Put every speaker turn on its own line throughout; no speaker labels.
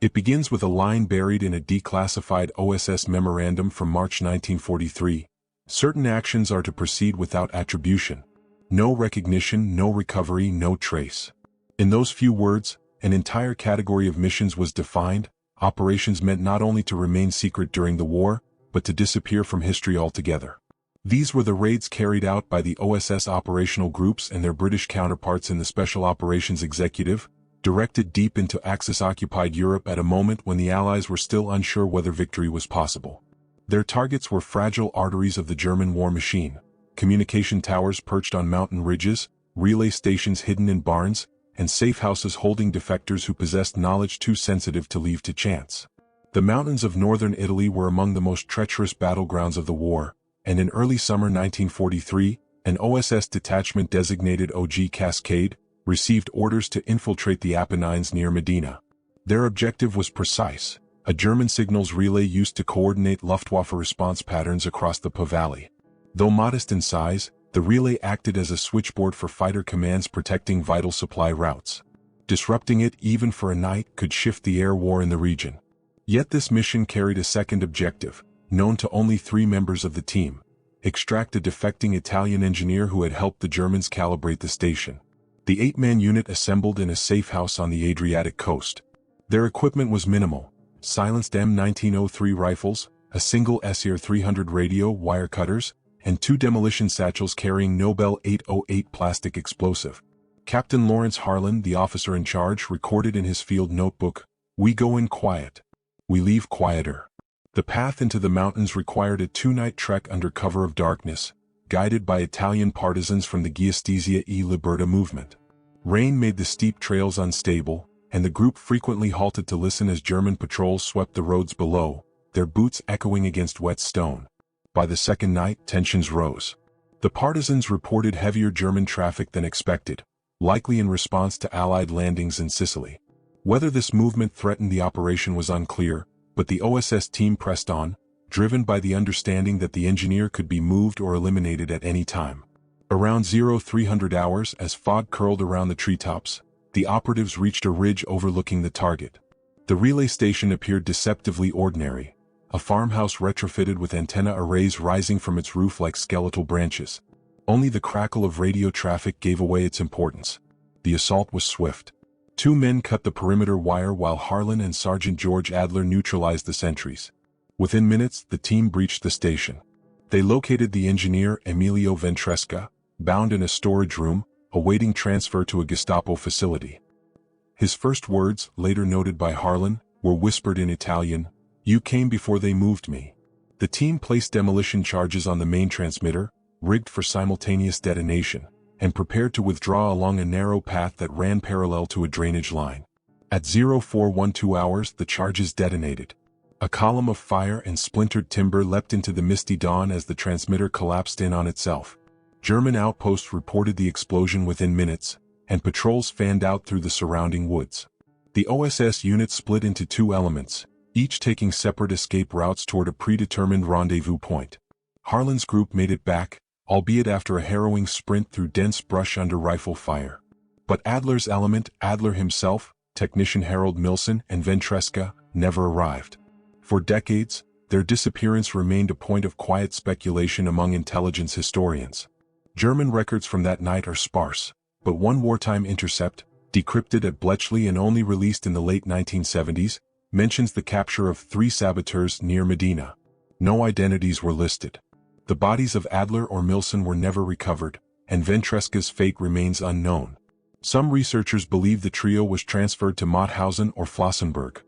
It begins with a line buried in a declassified OSS memorandum from March 1943. Certain actions are to proceed without attribution. No recognition, no recovery, no trace. In those few words, an entire category of missions was defined. Operations meant not only to remain secret during the war, but to disappear from history altogether. These were the raids carried out by the OSS operational groups and their British counterparts in the Special Operations Executive, directed deep into Axis-occupied Europe at a moment when the Allies were still unsure whether victory was possible. Their targets were fragile arteries of the German war machine, communication towers perched on mountain ridges, relay stations hidden in barns, and safe houses holding defectors who possessed knowledge too sensitive to leave to chance. The mountains of northern Italy were among the most treacherous battlegrounds of the war, and in early summer 1943, an OSS detachment designated OG Cascade received orders to infiltrate the Apennines near Modena. Their objective was precise: a German signals relay used to coordinate Luftwaffe response patterns across the Po Valley. Though modest in size, the relay acted as a switchboard for fighter commands protecting vital supply routes. Disrupting it even for a night could shift the air war in the region. Yet this mission carried a second objective, known to only 3 members of the team: extract a defecting Italian engineer who had helped the Germans calibrate the station. The 8-man unit assembled in a safe house on the Adriatic coast. Their equipment was minimal: silenced M1903 rifles, a single SR 300 radio, wire cutters, and 2 demolition satchels carrying Nobel 808 plastic explosive. Captain Lawrence Harlan, the officer in charge, recorded in his field notebook, "We go in quiet. We leave quieter." The path into the mountains required a 2-night trek under cover of darkness, guided by Italian partisans from the Giustizia e Libertà movement. Rain made the steep trails unstable, and the group frequently halted to listen as German patrols swept the roads below, their boots echoing against wet stone. By the second night, tensions rose. The partisans reported heavier German traffic than expected, likely in response to Allied landings in Sicily. Whether this movement threatened the operation was unclear, but the OSS team pressed on, driven by the understanding that the engineer could be moved or eliminated at any time. Around 0300 hours, as fog curled around the treetops, the operatives reached a ridge overlooking the target. The relay station appeared deceptively ordinary: a farmhouse retrofitted with antenna arrays rising from its roof like skeletal branches. Only the crackle of radio traffic gave away its importance. The assault was swift. 2 men cut the perimeter wire while Harlan and Sergeant George Adler neutralized the sentries. Within minutes, the team breached the station. They located the engineer Emilio Ventresca, bound in a storage room, awaiting transfer to a Gestapo facility. His first words, later noted by Harlan, were whispered in Italian: "You came before they moved me." The team placed demolition charges on the main transmitter, rigged for simultaneous detonation, and prepared to withdraw along a narrow path that ran parallel to a drainage line. At 0412 hours, the charges detonated. A column of fire and splintered timber leapt into the misty dawn as the transmitter collapsed in on itself. German outposts reported the explosion within minutes, and patrols fanned out through the surrounding woods. The OSS unit split into 2 elements, each taking separate escape routes toward a predetermined rendezvous point. Harlan's group made it back, albeit after a harrowing sprint through dense brush under rifle fire. But Adler's element, Adler himself, technician Harold Milson, and Ventresca, never arrived. For decades, their disappearance remained a point of quiet speculation among intelligence historians. German records from that night are sparse, but one wartime intercept, decrypted at Bletchley and only released in the late 1970s, mentions the capture of 3 saboteurs near Modena. No identities were listed. The bodies of Adler or Milson were never recovered, and Ventresca's fate remains unknown. Some researchers believe the trio was transferred to Mauthausen or Flossenburg.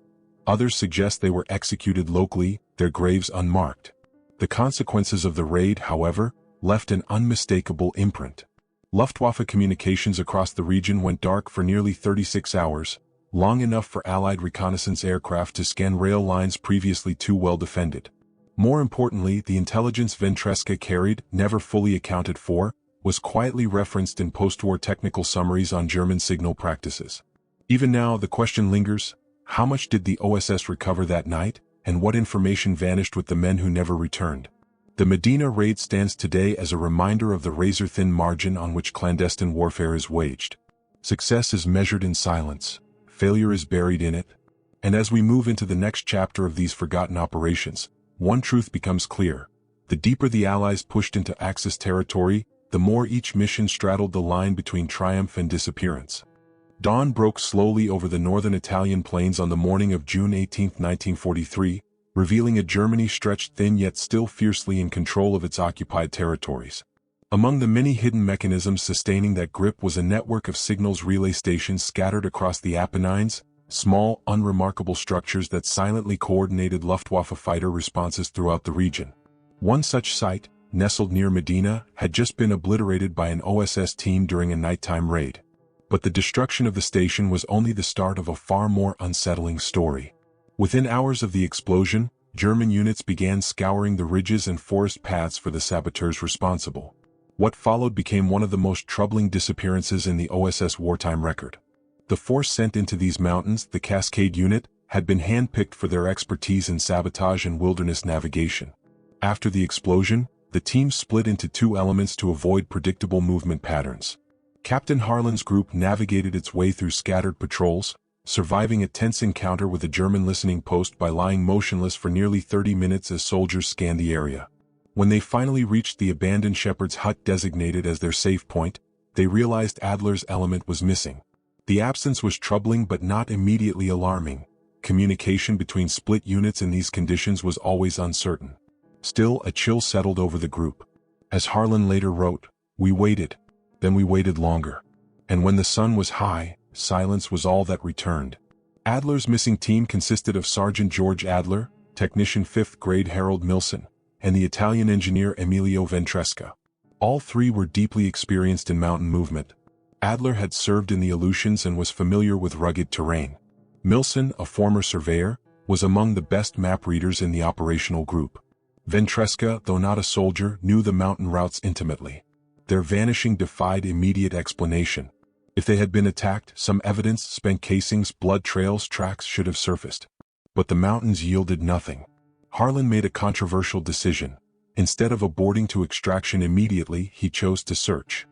Others suggest they were executed locally, their graves unmarked. The consequences of the raid, however, left an unmistakable imprint. Luftwaffe communications across the region went dark for nearly 36 hours, long enough for Allied reconnaissance aircraft to scan rail lines previously too well defended. More importantly, the intelligence Ventresca carried, never fully accounted for, was quietly referenced in post-war technical summaries on German signal practices. Even now, the question lingers: how much did the OSS recover that night, and what information vanished with the men who never returned? The Modena raid stands today as a reminder of the razor-thin margin on which clandestine warfare is waged. Success is measured in silence. Failure is buried in it. And as we move into the next chapter of these forgotten operations, one truth becomes clear. The deeper the Allies pushed into Axis territory, the more each mission straddled the line between triumph and disappearance. Dawn broke slowly over the northern Italian plains on the morning of June 18, 1943, revealing a Germany stretched thin yet still fiercely in control of its occupied territories. Among the many hidden mechanisms sustaining that grip was a network of signals relay stations scattered across the Apennines, small, unremarkable structures that silently coordinated Luftwaffe fighter responses throughout the region. One such site, nestled near Medina, had just been obliterated by an OSS team during a nighttime raid. But the destruction of the station was only the start of a far more unsettling story. Within hours of the explosion, German units began scouring the ridges and forest paths for the saboteurs responsible. What followed became one of the most troubling disappearances in the OSS wartime record. The force sent into these mountains, the Cascade Unit, had been handpicked for their expertise in sabotage and wilderness navigation. After the explosion, the team split into two elements to avoid predictable movement patterns. Captain Harlan's group navigated its way through scattered patrols, surviving a tense encounter with a German listening post by lying motionless for nearly 30 minutes as soldiers scanned the area. When they finally reached the abandoned shepherd's hut designated as their safe point, they realized Adler's element was missing. The absence was troubling but not immediately alarming. Communication between split units in these conditions was always uncertain. Still, a chill settled over the group. As Harlan later wrote, "We waited. Then we waited longer. And when the sun was high, silence was all that returned." Adler's missing team consisted of Sergeant George Adler, Technician 5th Grade Harold Milson, and the Italian engineer Emilio Ventresca. All three were deeply experienced in mountain movement. Adler had served in the Aleutians and was familiar with rugged terrain. Milson, a former surveyor, was among the best map readers in the operational group. Ventresca, though not a soldier, knew the mountain routes intimately. Their vanishing defied immediate explanation. If they had been attacked, some evidence, spent casings, blood trails, tracks should have surfaced. But the mountains yielded nothing. Harlan made a controversial decision. Instead of aborting to extraction immediately, he chose to search.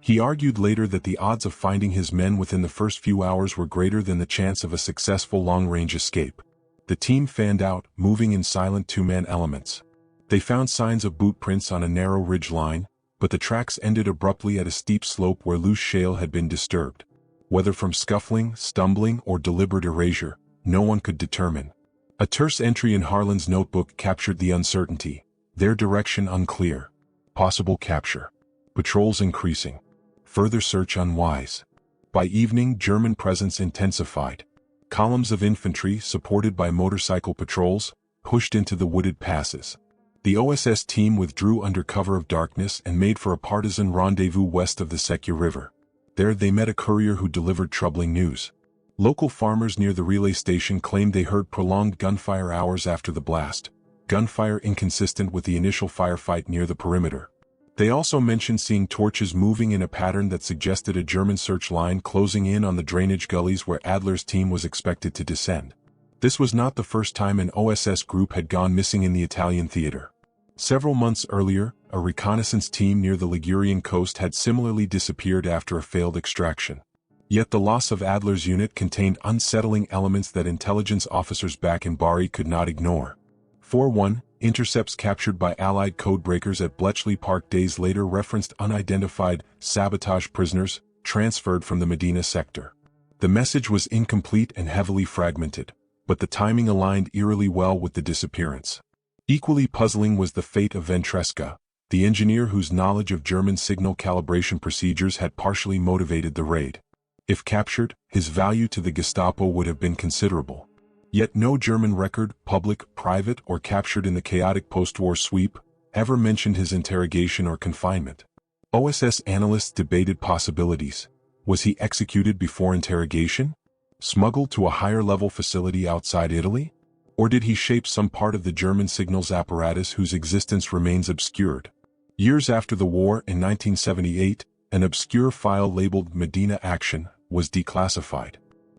He argued later that the odds of finding his men within the first few hours were greater than the chance of a successful long-range escape. The team fanned out, moving in silent two-man elements. They found signs of boot prints on a narrow ridge line, but the tracks ended abruptly at a steep slope where loose shale had been disturbed. Whether from scuffling, stumbling, or deliberate erasure, no one could determine. A terse entry in Harlan's notebook captured the uncertainty. Their direction unclear. Possible capture. Patrols increasing. Further search unwise. By evening, German presence intensified. Columns of infantry, supported by motorcycle patrols, pushed into the wooded passes. The OSS team withdrew under cover of darkness and made for a partisan rendezvous west of the Secure River. There they met a courier who delivered troubling news. Local farmers near the relay station claimed they heard prolonged gunfire hours after the blast, gunfire inconsistent with the initial firefight near the perimeter. They also mentioned seeing torches moving in a pattern that suggested a German search line closing in on the drainage gullies where Adler's team was expected to descend. This was not the first time an OSS group had gone missing in the Italian theater. Several months earlier, a reconnaissance team near the Ligurian coast had similarly disappeared after a failed extraction. Yet the loss of Adler's unit contained unsettling elements that intelligence officers back in Bari could not ignore. 4-1, intercepts captured by Allied codebreakers at Bletchley Park days later referenced unidentified sabotage prisoners transferred from the Medina sector. The message was incomplete and heavily fragmented, but the timing aligned eerily well with the disappearance. Equally puzzling was the fate of Ventresca, the engineer whose knowledge of German signal calibration procedures had partially motivated the raid. If captured, his value to the Gestapo would have been considerable. Yet no German record, public, private, or captured in the chaotic post-war sweep, ever mentioned his interrogation or confinement. OSS analysts debated possibilities. Was he executed before interrogation? Smuggled to a higher-level facility outside Italy? Or did he shape some part of the German signals apparatus whose existence remains obscured? Years after the war, in 1978, an obscure file labeled Medina Action was declassified.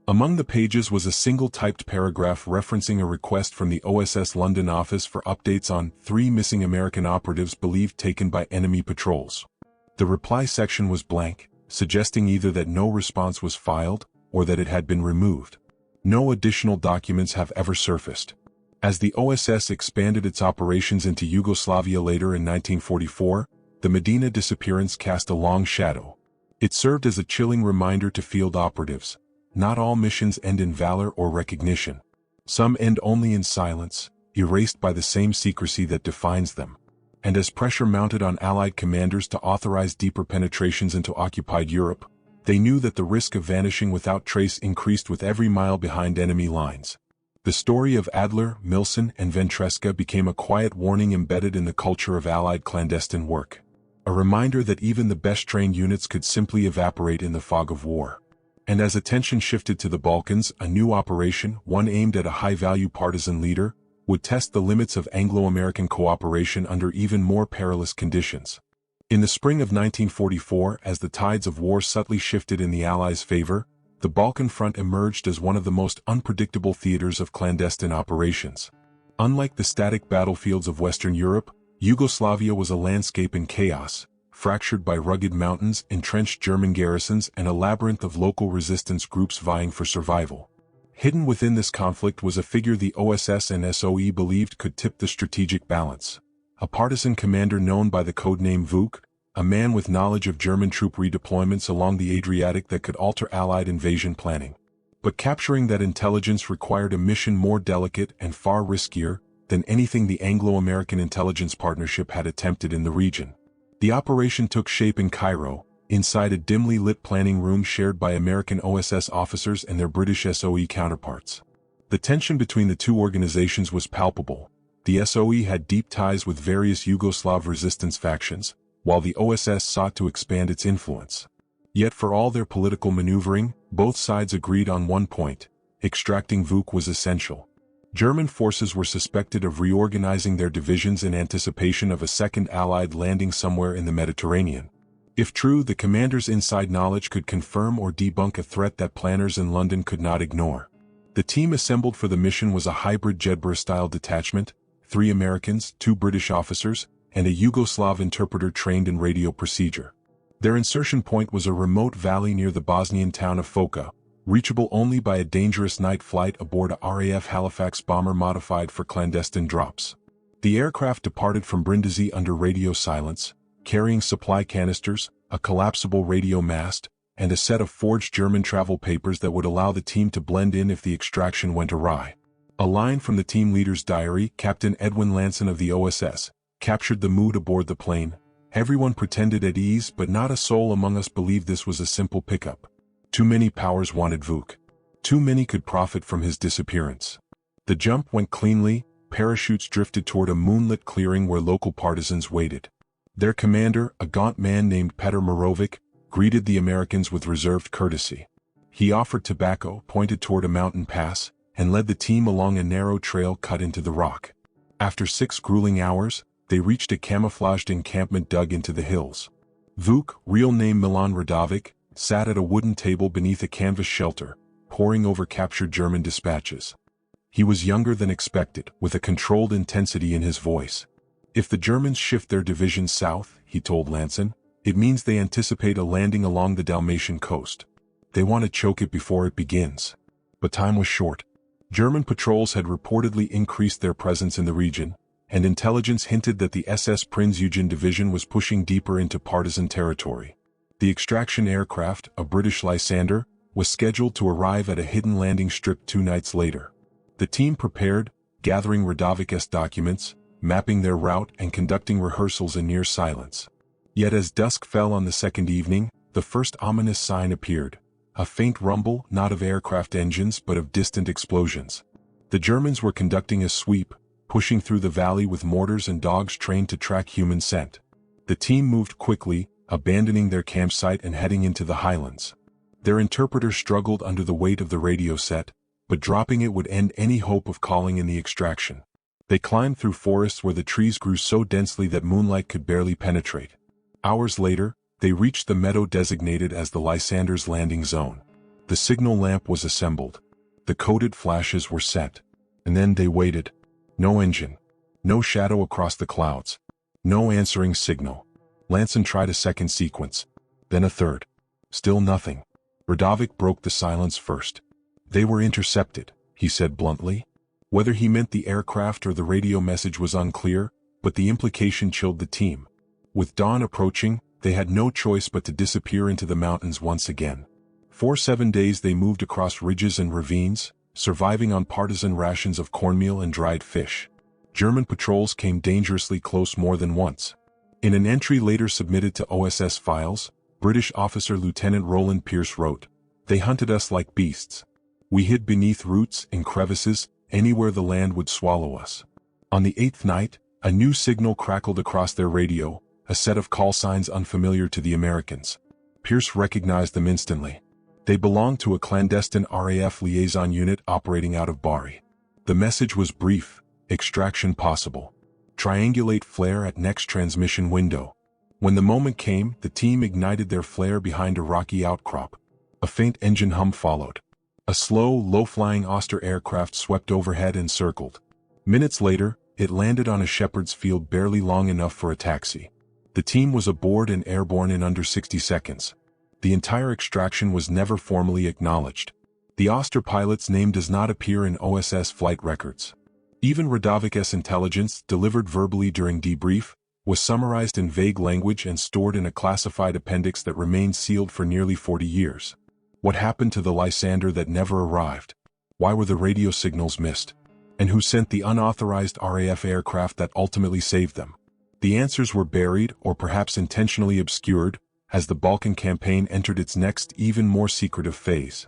Among the pages was a single typed paragraph referencing a request from the OSS London office for updates on 3 missing American operatives believed taken by enemy patrols. The reply section was blank, suggesting either that no response was filed or that it had been removed. No additional documents have ever surfaced. As the OSS expanded its operations into Yugoslavia later in 1944, the Medina disappearance cast a long shadow. It served as a chilling reminder to field operatives. Not all missions end in valor or recognition. Some end only in silence, erased by the same secrecy that defines them. And as pressure mounted on Allied commanders to authorize deeper penetrations into occupied Europe, they knew that the risk of vanishing without trace increased with every mile behind enemy lines. The story of Adler, Milson, and Ventresca became a quiet warning embedded in the culture of Allied clandestine work. A reminder that even the best-trained units could simply evaporate in the fog of war. And as attention shifted to the Balkans, a new operation, one aimed at a high-value partisan leader, would test the limits of Anglo-American cooperation under even more perilous conditions. In the spring of 1944, as the tides of war subtly shifted in the Allies' favor, the Balkan front emerged as one of the most unpredictable theaters of clandestine operations. Unlike the static battlefields of Western Europe, Yugoslavia was a landscape in chaos, fractured by rugged mountains, entrenched German garrisons, and a labyrinth of local resistance groups vying for survival. Hidden within this conflict was a figure the OSS and SOE believed could tip the strategic balance. A partisan commander known by the codename Vuk, a man with knowledge of German troop redeployments along the Adriatic that could alter Allied invasion planning. But capturing that intelligence required a mission more delicate and far riskier than anything the Anglo-American intelligence partnership had attempted in the region. The operation took shape in Cairo, inside a dimly lit planning room shared by American OSS officers and their British SOE counterparts. The tension between the two organizations was palpable. The SOE had deep ties with various Yugoslav resistance factions, while the OSS sought to expand its influence. Yet for all their political maneuvering, both sides agreed on one point: extracting Vuk was essential. German forces were suspected of reorganizing their divisions in anticipation of a second Allied landing somewhere in the Mediterranean. If true, the commander's inside knowledge could confirm or debunk a threat that planners in London could not ignore. The team assembled for the mission was a hybrid Jedburgh-style detachment, 3 Americans, 2 British officers, and a Yugoslav interpreter trained in radio procedure. Their insertion point was a remote valley near the Bosnian town of Foča, reachable only by a dangerous night flight aboard a RAF Halifax bomber modified for clandestine drops. The aircraft departed from Brindisi under radio silence, carrying supply canisters, a collapsible radio mast, and a set of forged German travel papers that would allow the team to blend in if the extraction went awry. A line from the team leader's diary, Captain Edwin Lanson of the OSS, captured the mood aboard the plane. Everyone pretended at ease, but not a soul among us believed this was a simple pickup. Too many powers wanted Vuk. Too many could profit from his disappearance. The jump went cleanly. Parachutes drifted toward a moonlit clearing where local partisans waited. Their commander, a gaunt man named Petr Morovic, greeted the Americans with reserved courtesy. He offered tobacco, pointed toward a mountain pass, and led the team along a narrow trail cut into the rock. After 6 grueling hours, they reached a camouflaged encampment dug into the hills. Vuk, real name Milan Radovic, sat at a wooden table beneath a canvas shelter, poring over captured German dispatches. He was younger than expected, with a controlled intensity in his voice. If the Germans shift their division south, he told Lanson, it means they anticipate a landing along the Dalmatian coast. They want to choke it before it begins. But time was short. German patrols had reportedly increased their presence in the region, and intelligence hinted that the SS Prinz Eugen division was pushing deeper into partisan territory. The extraction aircraft, a British Lysander, was scheduled to arrive at a hidden landing strip 2 nights later. The team prepared, gathering Radovic's documents, mapping their route and conducting rehearsals in near silence. Yet as dusk fell on the second evening, the first ominous sign appeared. A faint rumble, not of aircraft engines but of distant explosions. The Germans were conducting a sweep, pushing through the valley with mortars and dogs trained to track human scent. The team moved quickly, abandoning their campsite and heading into the highlands. Their interpreter struggled under the weight of the radio set, but dropping it would end any hope of calling in the extraction. They climbed through forests where the trees grew so densely that moonlight could barely penetrate. Hours later, they reached the meadow designated as the Lysander's landing zone. The signal lamp was assembled. The coded flashes were set. And then they waited. No engine. No shadow across the clouds. No answering signal. Lanson tried a second sequence. Then a third. Still nothing. Radovic broke the silence first. "They were intercepted," he said bluntly. Whether he meant the aircraft or the radio message was unclear, but the implication chilled the team. With dawn approaching, they had no choice but to disappear into the mountains once again. For 7 days they moved across ridges and ravines, surviving on partisan rations of cornmeal and dried fish. German patrols came dangerously close more than once. In an entry later submitted to OSS files, British officer Lieutenant Roland Pierce wrote, "They hunted us like beasts. We hid beneath roots, in crevices, anywhere the land would swallow us." On the 8th night, a new signal crackled across their radio, a set of call signs unfamiliar to the Americans. Pierce recognized them instantly. They belonged to a clandestine RAF liaison unit operating out of Bari. The message was brief: extraction possible. Triangulate flare at next transmission window. When the moment came, the team ignited their flare behind a rocky outcrop. A faint engine hum followed. A slow, low-flying Oster aircraft swept overhead and circled. Minutes later, it landed on a shepherd's field barely long enough for a taxi. The team was aboard and airborne in under 60 seconds. The entire extraction was never formally acknowledged. The Oster pilot's name does not appear in OSS flight records. Even Radovic's intelligence, delivered verbally during debrief, was summarized in vague language and stored in a classified appendix that remained sealed for nearly 40 years. What happened to the Lysander that never arrived? Why were the radio signals missed? And who sent the unauthorized RAF aircraft that ultimately saved them? The answers were buried, or perhaps intentionally obscured, as the Balkan campaign entered its next, even more secretive phase.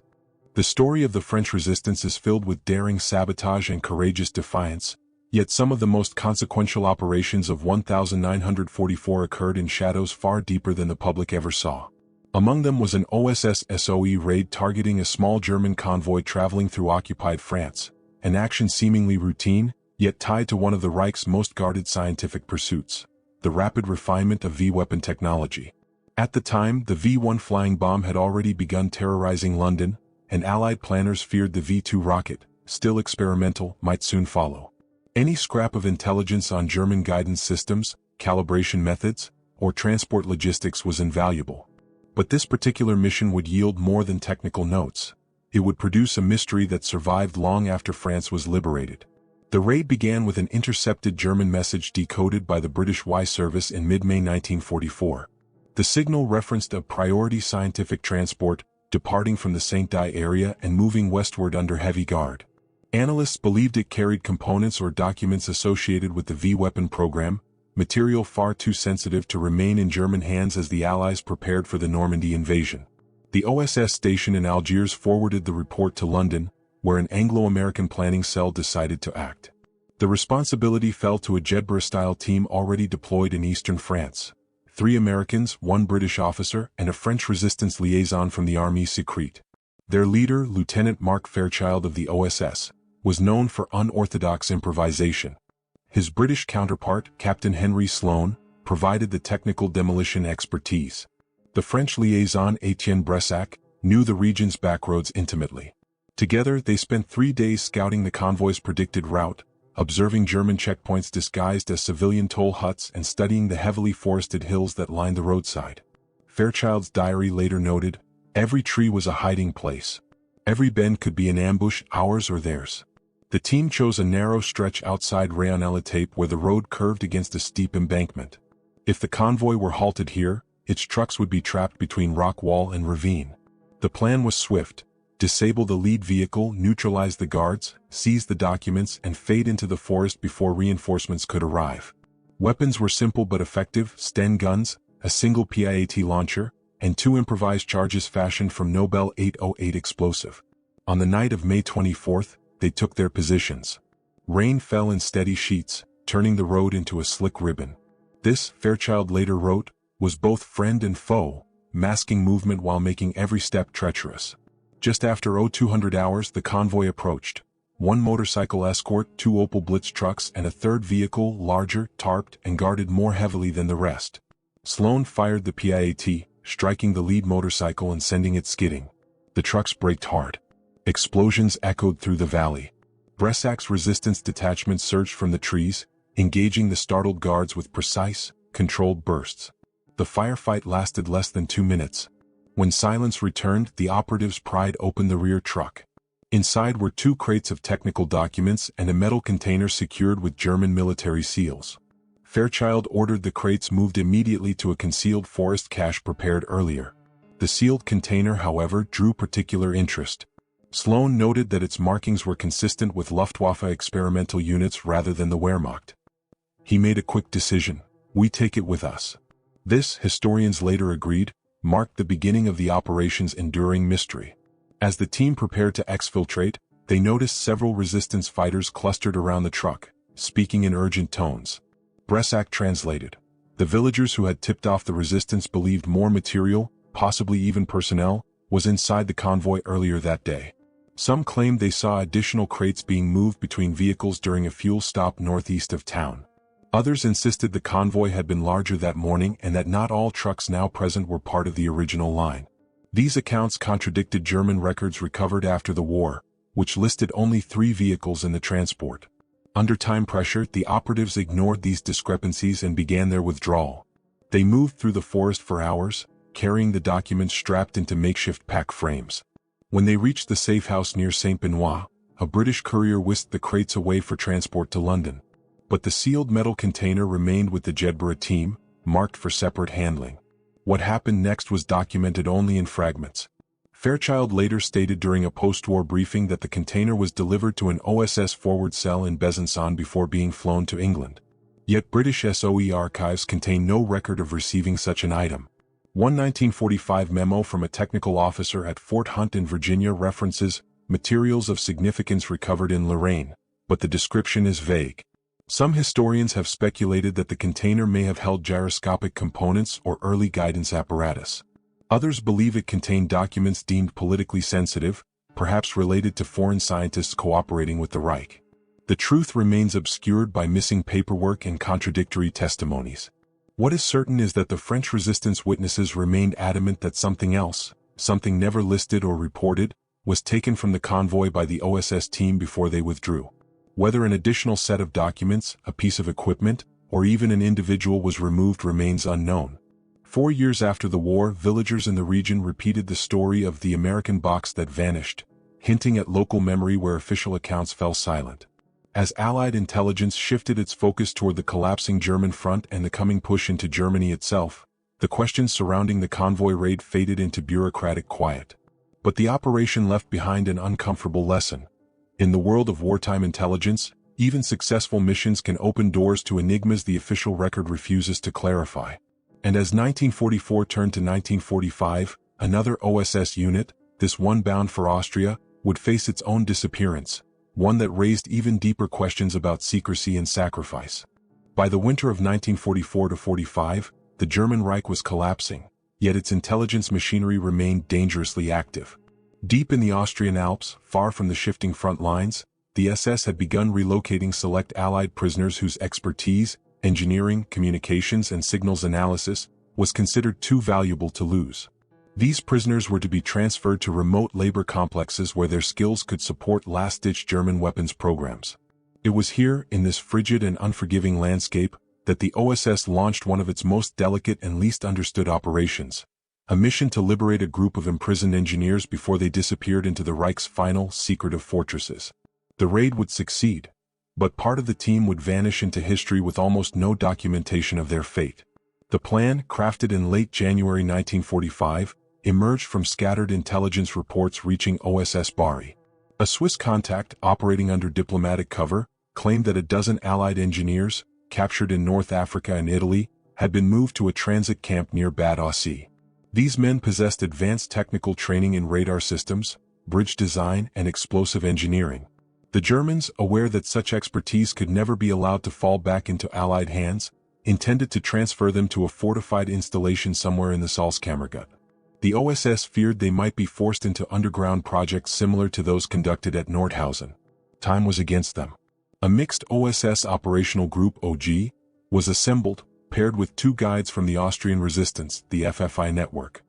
The story of the French resistance is filled with daring sabotage and courageous defiance, yet some of the most consequential operations of 1944 occurred in shadows far deeper than the public ever saw. Among them was an OSS SOE raid targeting a small German convoy traveling through occupied France, an action seemingly routine, yet tied to one of the Reich's most guarded scientific pursuits: the rapid refinement of V-weapon technology. At the time, the V-1 flying bomb had already begun terrorizing London, and Allied planners feared the V-2 rocket, still experimental, might soon follow. Any scrap of intelligence on German guidance systems, calibration methods, or transport logistics was invaluable. But this particular mission would yield more than technical notes. It would produce a mystery that survived long after France was liberated. The raid began with an intercepted German message decoded by the British WWII service in mid-May 1944. The signal referenced a priority scientific transport, departing from the Saint-Dye area and moving westward under heavy guard. Analysts believed it carried components or documents associated with the V-weapon program, material far too sensitive to remain in German hands as the Allies prepared for the Normandy invasion. The OSS station in Algiers forwarded the report to London, where an Anglo-American planning cell decided to act. The responsibility fell to a Jedburgh-style team already deployed in eastern France: 3 Americans, 1 British officer, and a French resistance liaison from the Armée Secrète. Their leader, Lieutenant Mark Fairchild of the OSS, was known for unorthodox improvisation. His British counterpart, Captain Henry Sloane, provided the technical demolition expertise. The French liaison, Étienne Bressac, knew the region's backroads intimately. Together, they spent 3 days scouting the convoy's predicted route, observing German checkpoints disguised as civilian toll huts and studying the heavily forested hills that lined the roadside. Fairchild's diary later noted, "Every tree was a hiding place. Every bend could be an ambush, ours or theirs." The team chose a narrow stretch outside Rayon-l'Etape where the road curved against a steep embankment. If the convoy were halted here, its trucks would be trapped between rock wall and ravine. The plan was swift: disable the lead vehicle, neutralize the guards, seize the documents, and fade into the forest before reinforcements could arrive. Weapons were simple but effective: Sten guns, a single PIAT launcher, and 2 improvised charges fashioned from Nobel 808 explosive. On the night of May 24th, they took their positions. Rain fell in steady sheets, turning the road into a slick ribbon. This, Fairchild later wrote, was both friend and foe, masking movement while making every step treacherous. Just after 0200 hours, the convoy approached. 1 motorcycle escort, 2 Opel Blitz trucks, and a 3rd vehicle, larger, tarped, and guarded more heavily than the rest. Sloane fired the PIAT, striking the lead motorcycle and sending it skidding. The trucks braked hard. Explosions echoed through the valley. Bressac's resistance detachment surged from the trees, engaging the startled guards with precise, controlled bursts. The firefight lasted less than 2 minutes. When silence returned, the operatives pried open the rear truck. Inside were 2 crates of technical documents and a metal container secured with German military seals. Fairchild ordered the crates moved immediately to a concealed forest cache prepared earlier. The sealed container, however, drew particular interest. Sloan noted that its markings were consistent with Luftwaffe experimental units rather than the Wehrmacht. He made a quick decision: we take it with us. This, historians later agreed, marked the beginning of the operation's enduring mystery. As the team prepared to exfiltrate, they noticed several resistance fighters clustered around the truck, speaking in urgent tones. Bressak translated. The villagers who had tipped off the resistance believed more material, possibly even personnel, was inside the convoy earlier that day. Some claimed they saw additional crates being moved between vehicles during a fuel stop northeast of town. Others insisted the convoy had been larger that morning and that not all trucks now present were part of the original line. These accounts contradicted German records recovered after the war, which listed only 3 vehicles in the transport. Under time pressure, the operatives ignored these discrepancies and began their withdrawal. They moved through the forest for hours, carrying the documents strapped into makeshift pack frames. When they reached the safe house near St. Benoit, a British courier whisked the crates away for transport to London. But the sealed metal container remained with the Jedburgh team, marked for separate handling. What happened next was documented only in fragments. Fairchild later stated during a post-war briefing that the container was delivered to an OSS forward cell in Besançon before being flown to England. Yet British SOE archives contain no record of receiving such an item. One 1945 memo from a technical officer at Fort Hunt in Virginia references materials of significance recovered in Lorraine, but the description is vague. Some historians have speculated that the container may have held gyroscopic components or early guidance apparatus. Others believe it contained documents deemed politically sensitive, perhaps related to foreign scientists cooperating with the Reich. The truth remains obscured by missing paperwork and contradictory testimonies. What is certain is that the French resistance witnesses remained adamant that something else, something never listed or reported, was taken from the convoy by the OSS team before they withdrew. Whether an additional set of documents, a piece of equipment, or even an individual was removed remains unknown. 4 years after the war, villagers in the region repeated the story of the American box that vanished, hinting at local memory where official accounts fell silent. As Allied intelligence shifted its focus toward the collapsing German front and the coming push into Germany itself, the questions surrounding the convoy raid faded into bureaucratic quiet. But the operation left behind an uncomfortable lesson. In the world of wartime intelligence, even successful missions can open doors to enigmas the official record refuses to clarify. And as 1944 turned to 1945, another OSS unit, this one bound for Austria, would face its own disappearance, one that raised even deeper questions about secrecy and sacrifice. By the winter of 1944-45, the German Reich was collapsing, yet its intelligence machinery remained dangerously active. Deep in the Austrian Alps, far from the shifting front lines, the SS had begun relocating select Allied prisoners whose expertise, engineering, communications, and signals analysis, was considered too valuable to lose. These prisoners were to be transferred to remote labor complexes where their skills could support last-ditch German weapons programs. It was here, in this frigid and unforgiving landscape, that the OSS launched one of its most delicate and least understood operations, a mission to liberate a group of imprisoned engineers before they disappeared into the Reich's final, secretive fortresses. The raid would succeed, but part of the team would vanish into history with almost no documentation of their fate. The plan, crafted in late January 1945, emerged from scattered intelligence reports reaching OSS Bari. A Swiss contact, operating under diplomatic cover, claimed that a dozen Allied engineers, captured in North Africa and Italy, had been moved to a transit camp near Bad Aussee. These men possessed advanced technical training in radar systems, bridge design, and explosive engineering. The Germans, aware that such expertise could never be allowed to fall back into Allied hands, intended to transfer them to a fortified installation somewhere in the Salzkammergut. The OSS feared they might be forced into underground projects similar to those conducted at Nordhausen. Time was against them. A mixed OSS operational group OG was assembled, paired with 2 guides from the Austrian resistance, the FFI network.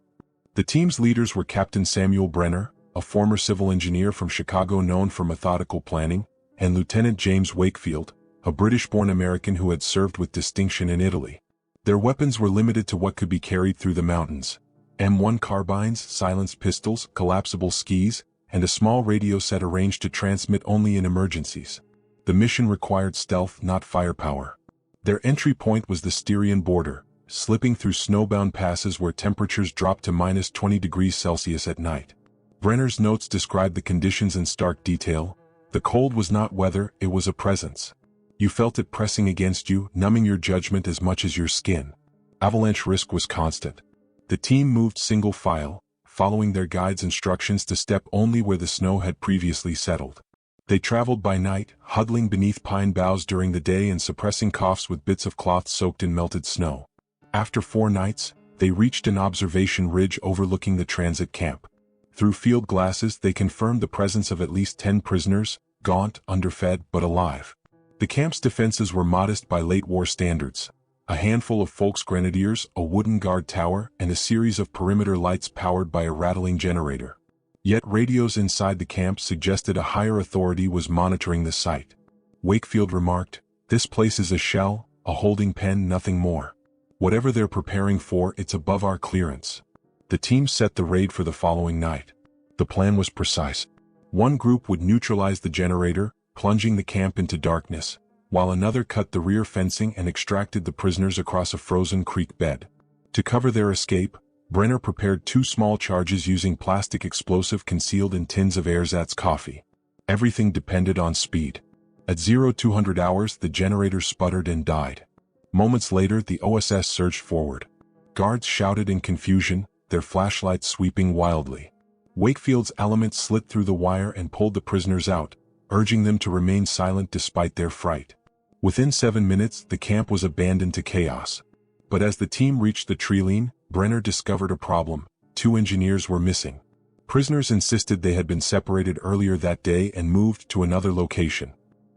The team's leaders were Captain Samuel Brenner, a former civil engineer from Chicago known for methodical planning, and Lieutenant James Wakefield, a British-born American who had served with distinction in Italy. Their weapons were limited to what could be carried through the mountains: M1 carbines, silenced pistols, collapsible skis, and a small radio set arranged to transmit only in emergencies. The mission required stealth, not firepower. Their entry point was the Styrian border, slipping through snowbound passes where temperatures dropped to -20 degrees Celsius at night. Brenner's notes described the conditions in stark detail. The cold was not weather, it was a presence. You felt it pressing against you, numbing your judgment as much as your skin. Avalanche risk was constant. The team moved single file, following their guide's instructions to step only where the snow had previously settled. They traveled by night, huddling beneath pine boughs during the day and suppressing coughs with bits of cloth soaked in melted snow. After 4 nights, they reached an observation ridge overlooking the transit camp. Through field glasses they confirmed the presence of at least 10 prisoners, gaunt, underfed, but alive. The camp's defenses were modest by late war standards. A handful of Volksgrenadiers, a wooden guard tower, and a series of perimeter lights powered by a rattling generator. Yet radios inside the camp suggested a higher authority was monitoring the site. Wakefield remarked, "This place is a shell, a holding pen, nothing more. Whatever they're preparing for, it's above our clearance." The team set the raid for the following night. The plan was precise. One group would neutralize the generator, plunging the camp into darkness, while another cut the rear fencing and extracted the prisoners across a frozen creek bed. To cover their escape, Brenner prepared 2 small charges using plastic explosive concealed in tins of ersatz coffee. Everything depended on speed. At 0200 hours the generator sputtered and died. Moments later the OSS surged forward. Guards shouted in confusion, their flashlights sweeping wildly. Wakefield's element slit through the wire and pulled the prisoners out, urging them to remain silent despite their fright. Within 7 minutes the camp was abandoned to chaos. But as the team reached the treeline, Brenner discovered a problem. 2 engineers were missing. Prisoners insisted they had been separated earlier that day and moved to another location.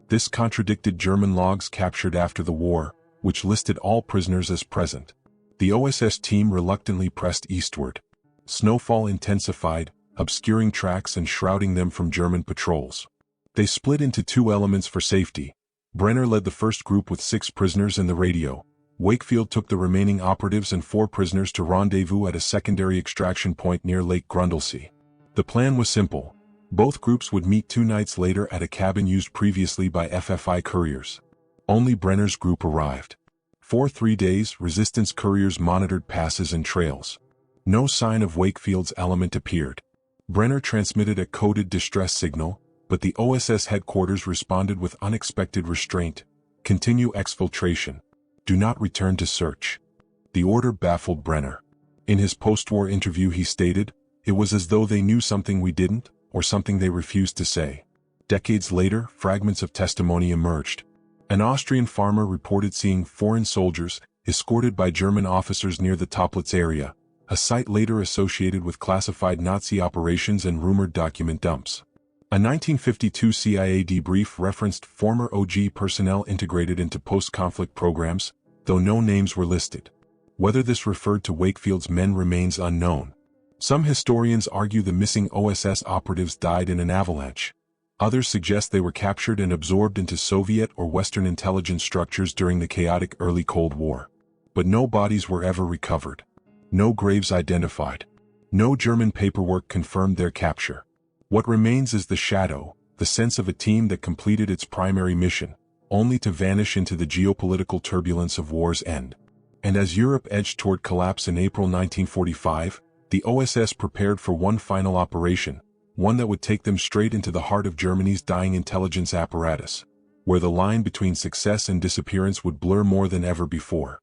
This contradicted German logs captured after the war, which listed all prisoners as present. The OSS team reluctantly pressed eastward. Snowfall intensified, obscuring tracks and shrouding them from German patrols. They split into 2 elements for safety. Brenner led the first group with 6 prisoners and the radio. Wakefield took the remaining operatives and 4 prisoners to rendezvous at a secondary extraction point near Lake Grundlsee. The plan was simple. Both groups would meet 2 nights later at a cabin used previously by FFI couriers. Only Brenner's group arrived. For 3 days, resistance couriers monitored passes and trails. No sign of Wakefield's element appeared. Brenner transmitted a coded distress signal, but the OSS headquarters responded with unexpected restraint. Continue exfiltration. Do not return to search. The order baffled Brenner. In his post-war interview he stated, "It was as though they knew something we didn't, or something they refused to say." Decades later, fragments of testimony emerged. An Austrian farmer reported seeing foreign soldiers, escorted by German officers near the Toplitz area, a site later associated with classified Nazi operations and rumored document dumps. A 1952 CIA debrief referenced former OG personnel integrated into post-conflict programs, though no names were listed. Whether this referred to Wakefield's men remains unknown. Some historians argue the missing OSS operatives died in an avalanche. Others suggest they were captured and absorbed into Soviet or Western intelligence structures during the chaotic early Cold War. But no bodies were ever recovered. No graves identified. No German paperwork confirmed their capture. What remains is the shadow, the sense of a team that completed its primary mission, only to vanish into the geopolitical turbulence of war's end. And as Europe edged toward collapse in April 1945, the OSS prepared for one final operation, one that would take them straight into the heart of Germany's dying intelligence apparatus, where the line between success and disappearance would blur more than ever before.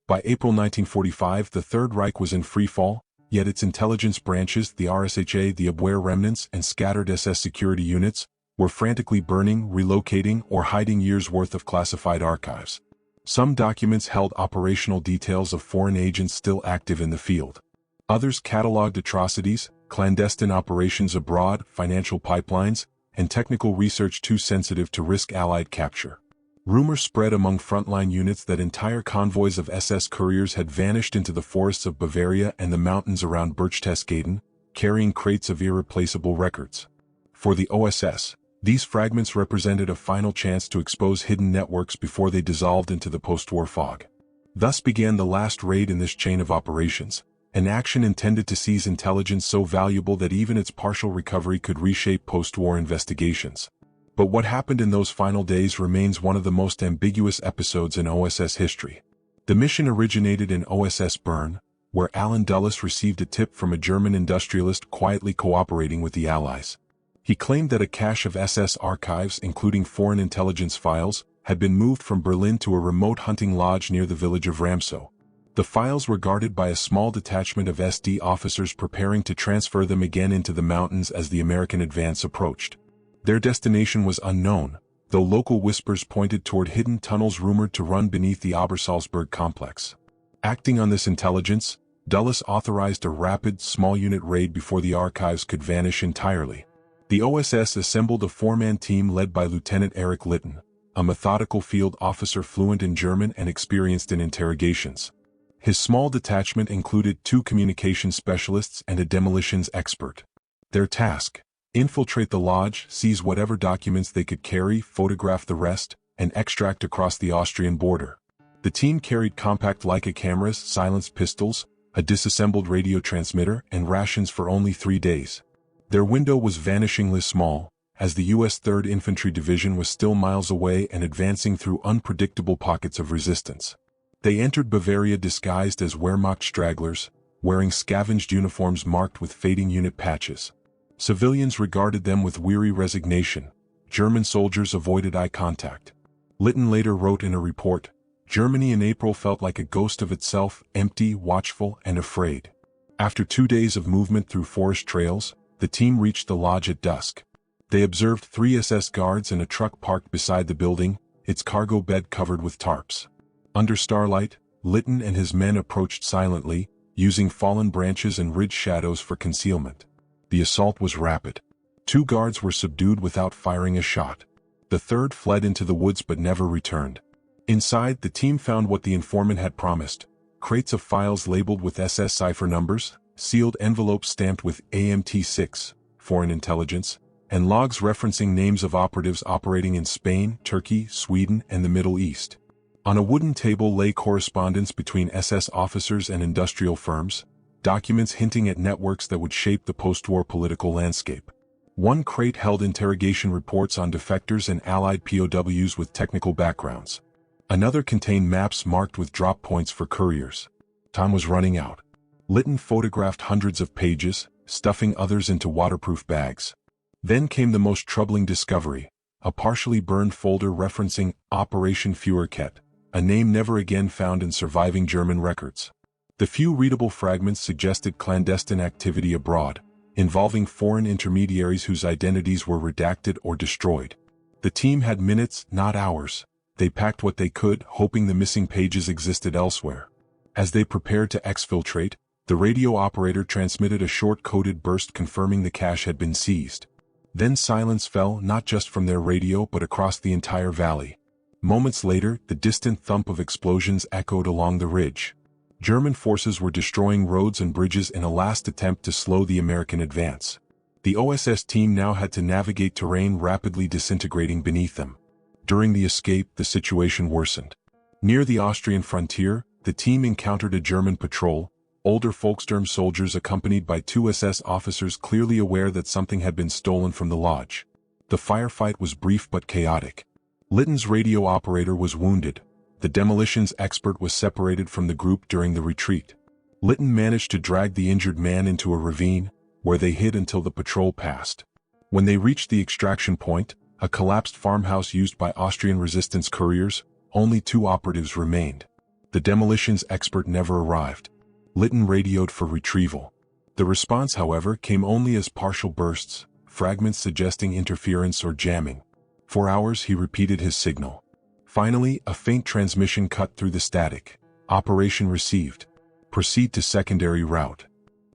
By April 1945 the Third Reich was in freefall, yet its intelligence branches, the RSHA, the Abwehr remnants, and scattered SS security units, were frantically burning, relocating, or hiding years' worth of classified archives. Some documents held operational details of foreign agents still active in the field. Others catalogued atrocities, clandestine operations abroad, financial pipelines, and technical research too sensitive to risk Allied capture. Rumors spread among frontline units that entire convoys of SS couriers had vanished into the forests of Bavaria and the mountains around Berchtesgaden, carrying crates of irreplaceable records. For the OSS, these fragments represented a final chance to expose hidden networks before they dissolved into the post-war fog. Thus began the last raid in this chain of operations, an action intended to seize intelligence so valuable that even its partial recovery could reshape post-war investigations. But what happened in those final days remains one of the most ambiguous episodes in OSS history. The mission originated in OSS Bern, where Alan Dulles received a tip from a German industrialist quietly cooperating with the Allies. He claimed that a cache of SS archives, including foreign intelligence files, had been moved from Berlin to a remote hunting lodge near the village of Ramsau. The files were guarded by a small detachment of SD officers preparing to transfer them again into the mountains as the American advance approached. Their destination was unknown, though local whispers pointed toward hidden tunnels rumored to run beneath the Obersalzberg complex. Acting on this intelligence, Dulles authorized a rapid, small-unit raid before the archives could vanish entirely. The OSS assembled a four-man team led by Lieutenant Erich Litten, a methodical field officer fluent in German and experienced in interrogations. His small detachment included 2 communication specialists and a demolitions expert. Their task: infiltrate the lodge, seize whatever documents they could carry, photograph the rest, and extract across the Austrian border. The team carried compact Leica cameras, silenced pistols, a disassembled radio transmitter, and rations for only 3 days. Their window was vanishingly small, as the U.S. 3rd Infantry Division was still miles away and advancing through unpredictable pockets of resistance. They entered Bavaria disguised as Wehrmacht stragglers, wearing scavenged uniforms marked with fading unit patches. Civilians regarded them with weary resignation. German soldiers avoided eye contact. Litten later wrote in a report, "Germany in April felt like a ghost of itself, empty, watchful, and afraid." After 2 days of movement through forest trails, the team reached the lodge at dusk. They observed 3 SS guards and a truck parked beside the building, its cargo bed covered with tarps. Under starlight, Litten and his men approached silently, using fallen branches and ridge shadows for concealment. The assault was rapid. 2 guards were subdued without firing a shot. The third fled into the woods but never returned. Inside, the team found what the informant had promised: crates of files labeled with SS cipher numbers, sealed envelopes stamped with AMT6, foreign intelligence, and logs referencing names of operatives operating in Spain, Turkey, Sweden, and the Middle East. On a wooden table lay correspondence between SS officers and industrial firms, documents hinting at networks that would shape the post-war political landscape. One crate held interrogation reports on defectors and Allied POWs with technical backgrounds. Another contained maps marked with drop points for couriers. Time was running out. Litten photographed hundreds of pages, stuffing others into waterproof bags. Then came the most troubling discovery: a partially burned folder referencing Operation Führerkette, a name never again found in surviving German records. The few readable fragments suggested clandestine activity abroad, involving foreign intermediaries whose identities were redacted or destroyed. The team had minutes, not hours. They packed what they could, hoping the missing pages existed elsewhere. As they prepared to exfiltrate, the radio operator transmitted a short coded burst confirming the cache had been seized. Then silence fell, not just from their radio but across the entire valley. Moments later, the distant thump of explosions echoed along the ridge. German forces were destroying roads and bridges in a last attempt to slow the American advance. The OSS team now had to navigate terrain rapidly disintegrating beneath them. During the escape, the situation worsened. Near the Austrian frontier, the team encountered a German patrol, older Volkssturm soldiers accompanied by 2 SS officers clearly aware that something had been stolen from the lodge. The firefight was brief but chaotic. Litten's radio operator was wounded. The demolitions expert was separated from the group during the retreat. Litten managed to drag the injured man into a ravine, where they hid until the patrol passed. When they reached the extraction point, a collapsed farmhouse used by Austrian resistance couriers, only 2 operatives remained. The demolitions expert never arrived. Litten radioed for retrieval. The response, however, came only as partial bursts, fragments suggesting interference or jamming. For hours he repeated his signal. Finally, a faint transmission cut through the static. Operation received. Proceed to secondary route.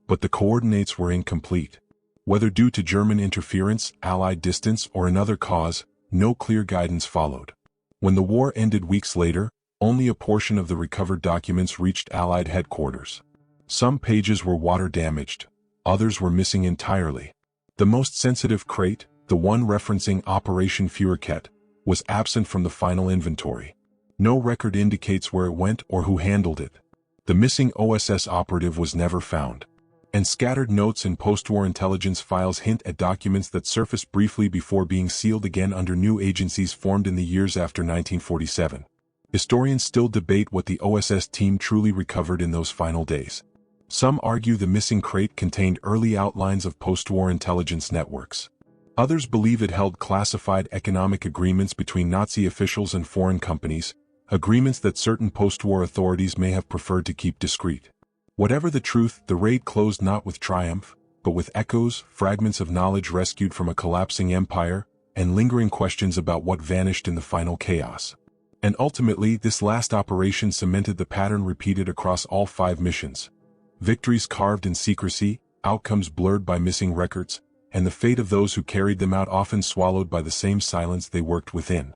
But the coordinates were incomplete. Whether due to German interference, Allied distance, or another cause, no clear guidance followed. When the war ended weeks later, only a portion of the recovered documents reached Allied headquarters. Some pages were water damaged, others were missing entirely. The most sensitive crate, the one referencing Operation Führerkette, was absent from the final inventory. No record indicates where it went or who handled it. The missing OSS operative was never found. And scattered notes in post-war intelligence files hint at documents that surfaced briefly before being sealed again under new agencies formed in the years after 1947. Historians still debate what the OSS team truly recovered in those final days. Some argue the missing crate contained early outlines of post-war intelligence networks. Others believe it held classified economic agreements between Nazi officials and foreign companies, agreements that certain post-war authorities may have preferred to keep discreet. Whatever the truth, the raid closed not with triumph, but with echoes, fragments of knowledge rescued from a collapsing empire, and lingering questions about what vanished in the final chaos. And ultimately, this last operation cemented the pattern repeated across all 5 missions. Victories carved in secrecy, outcomes blurred by missing records, and the fate of those who carried them out often swallowed by the same silence they worked within.